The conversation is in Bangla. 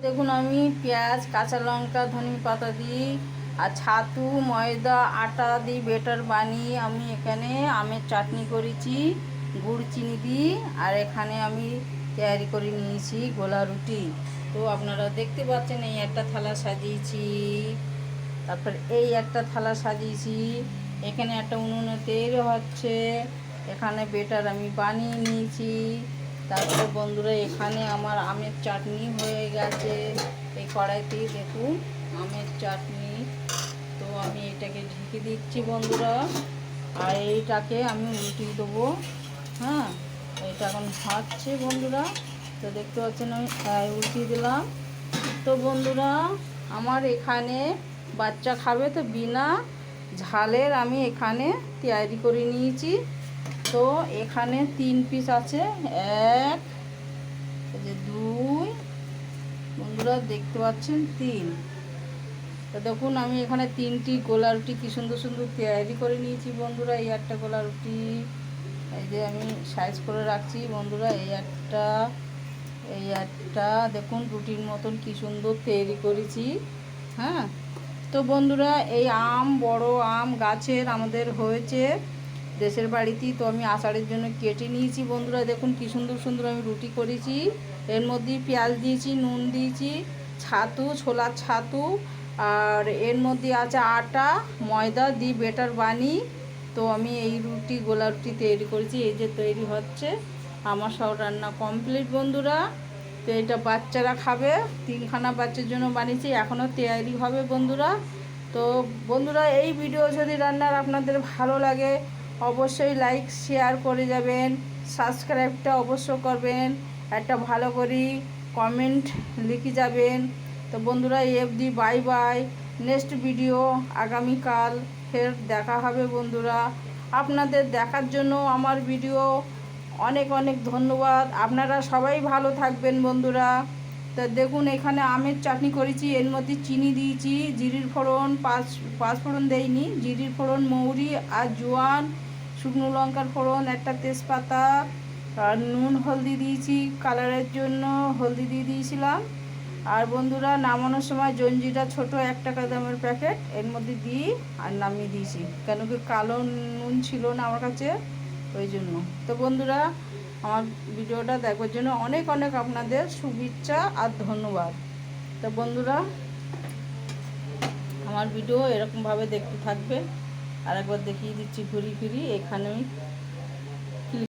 দেখুন আমি পেঁয়াজ কাঁচা লঙ্কা ধনে পাতা দিই আর ছাতু ময়দা আটা দিই বেটার বানিয়ে আমি এখানে আমের চাটনি করেছি গুড় চিনি দিই। আর এখানে আমি তৈরি করে নিয়েছি গোলা রুটি। তো আপনারা দেখতে পাচ্ছেন এই একটা থালা সাজিয়েছি, তারপর এই একটা থালা সাজিয়েছি, এখানে একটা উনুনে তেল হচ্ছে, এখানে বেটার আমি বানিয়ে নিয়েছি। তারপরে বন্ধুরা এখানে আমার আমের চাটনি হয়ে গেছে এই কড়াইতেই দেখুন আমের চাটনি। তো আমি এটাকে ঢেকে দিচ্ছি বন্ধুরা, আর এইটাকে আমি উল্টিয়ে দেবো। হ্যাঁ, এটা এখন হচ্ছে বন্ধুরা, তো দেখতে পাচ্ছেন আমি উল্টিয়ে দিলাম। তো বন্ধুরা আমার এখানে বাচ্চা খাবে, তো বিনা ঝালের আমি এখানে তৈরি করে নিয়েছি। তো এখানে 3 পিস আছে, 1 এই যে 2 বন্ধুরা দেখতে পাচ্ছেন 3। তো দেখুন আমি এখানে 3টি গোলা রুটি কি সুন্দর সুন্দর তৈরি করে নিয়েছি বন্ধুরা। এই একটা গোলা রুটি এই যে আমি সাইজ করে রাখছি বন্ধুরা, এই একটা দেখুন রুটির মতন কি সুন্দর তৈরি করেছি। হ্যাঁ, তো বন্ধুরা এই আম বড় আম গাছের আমাদের হয়েছে দেশের বাড়িতেই, তো আমি আষাঢ়ের জন্য কেটে নিয়েছি বন্ধুরা। দেখুন কি সুন্দর সুন্দর আমি রুটি করেছি, এর মধ্যে পেঁয়াজ দিয়েছি, নুন দিয়েছি, ছাতু ছোলার ছাতু, আর এর মধ্যে আছে আটা ময়দা দিয়ে বেটার বানিয়ে তো আমি এই রুটি গোলা রুটি তৈরি করেছি। এই যে তৈরি হচ্ছে, আমার সব রান্না কমপ্লিট বন্ধুরা। তো এটা বাচ্চারা খাবে, 3খানা বাচ্চার জন্য বানিয়েছি, এখনও তৈরি হবে বন্ধুরা। তো বন্ধুরা এই ভিডিও যদি রান্নার আপনাদের ভালো লাগে অবশ্যই লাইক শেয়ার করে যাবেন, সাবস্ক্রাইবটা অবশ্য করবেন, একটা ভালো করে কমেন্ট লিখে যাবেন। তো বন্ধুরা FD bye bye, next video আগামীকাল ফের দেখা হবে বন্ধুরা। আপনাদের দেখার জন্য আমার ভিডিও অনেক অনেক ধন্যবাদ। আপনারা সবাই ভালো থাকবেন বন্ধুরা। তো দেখুন এখানে আমের চাটনি করেছি, এর মধ্যে চিনি দিয়েছি, জিরির ফোড়ন পাঁচ ফোড়ন দেইনি, জিরির ফোড়ন মৌরি আর জোয়ান, শুকনো লঙ্কার ফোড়ন, একটা তেজপাতা, আর নুন হলদি দিয়েছি, কালারের জন্য হলদি দিয়ে দিয়েছিলাম। আর বন্ধুরা নামানোর সময় জঞ্জিরা ছোট 1 টাকা দামের প্যাকেট এর মধ্যে দিই আর নামিয়ে দিয়েছি, কেন কি কালো নুন ছিল না আমার কাছে ওই জন্য। তো বন্ধুরা আমার ভিডিওটা দেখবার জন্য অনেক অনেক আপনাদের শুভেচ্ছা আর ধন্যবাদ। তো বন্ধুরা আমার ভিডিও এরকমভাবে দেখতে থাকবে। আর একবার দেখিয়ে দিচ্ছি ঘুরি ফিরি, এখানে